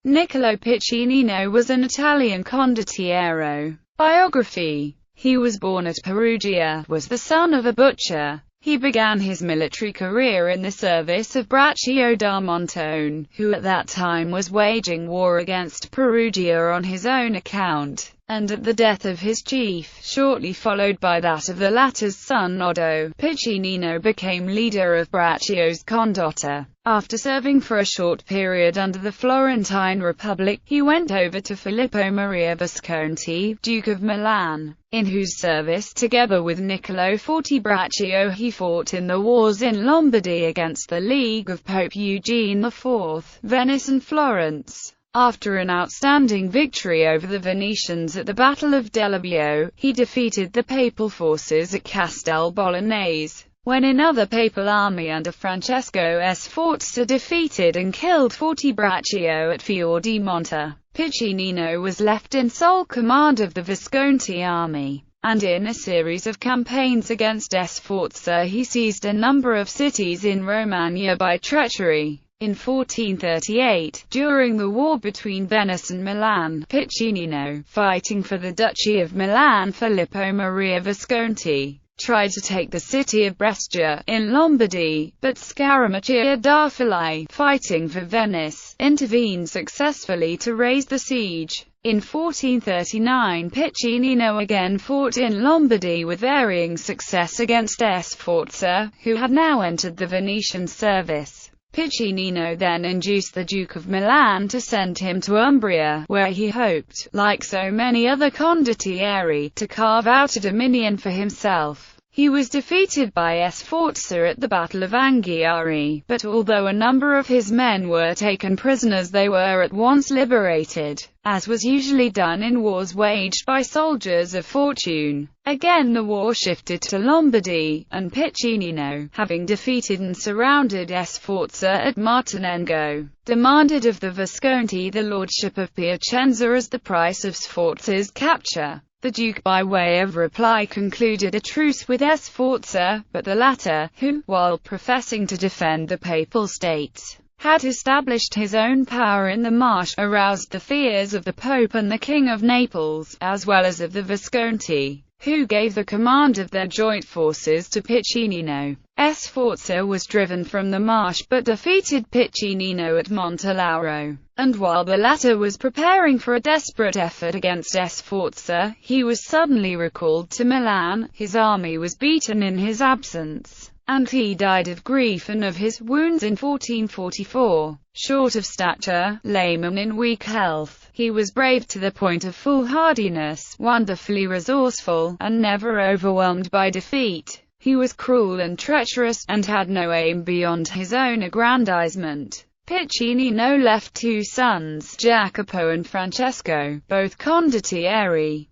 Niccolò Piccinino was an Italian condottiero. Biography. He was born at Perugia, was the son of a butcher. He began his military career in the service of Braccio da Montone, who at that time was waging war against Perugia on his own account, and at the death of his chief, shortly followed by that of the latter's son Oddo, Piccinino became leader of Braccio's condotta. After serving for a short period under the Florentine Republic, he went over to Filippo Maria Visconti, Duke of Milan, in whose service, together with Niccolò Braccio, he fought in the wars in Lombardy against the League of Pope Eugene IV, Venice and Florence. After an outstanding victory over the Venetians at the Battle of Delabbio, he defeated the papal forces at Castel Bolognese. When another papal army under Francesco Sforza defeated and killed Braccio at Fiordimonte, Piccinino was left in sole command of the Visconti army, and in a series of campaigns against Sforza he seized a number of cities in Romagna by treachery. In 1438, during the war between Venice and Milan, Piccinino, fighting for the Duchy of Milan, Filippo Maria Visconti, tried to take the city of Brescia, in Lombardy, but Scarammuccia da Filai, fighting for Venice, intervened successfully to raise the siege. In 1439 Piccinino again fought in Lombardy with varying success against Sforza, who had now entered the Venetian service. Piccinino then induced the Duke of Milan to send him to Umbria, where he hoped, like so many other condottieri, to carve out a dominion for himself. He was defeated by Sforza at the Battle of Anghiari, but although a number of his men were taken prisoners, they were at once liberated, as was usually done in wars waged by soldiers of fortune. Again the war shifted to Lombardy, and Piccinino, having defeated and surrounded Sforza at Martinengo, demanded of the Visconti the lordship of Piacenza as the price of Sforza's capture. The Duke, by way of reply, concluded a truce with Sforza, but the latter, who, while professing to defend the Papal States, had established his own power in the March, aroused the fears of the Pope and the King of Naples, as well as of the Visconti, who gave the command of their joint forces to Piccinino. Sforza was driven from the March, but defeated Piccinino at Montelauro, and while the latter was preparing for a desperate effort against Sforza, he was suddenly recalled to Milan. His army was beaten in his absence, and he died of grief and of his wounds in 1444. Short of stature, lame and in weak health, he was brave to the point of foolhardiness, wonderfully resourceful, and never overwhelmed by defeat. He was cruel and treacherous, and had no aim beyond his own aggrandizement. Piccinino left two sons, Jacopo and Francesco, both condottieri.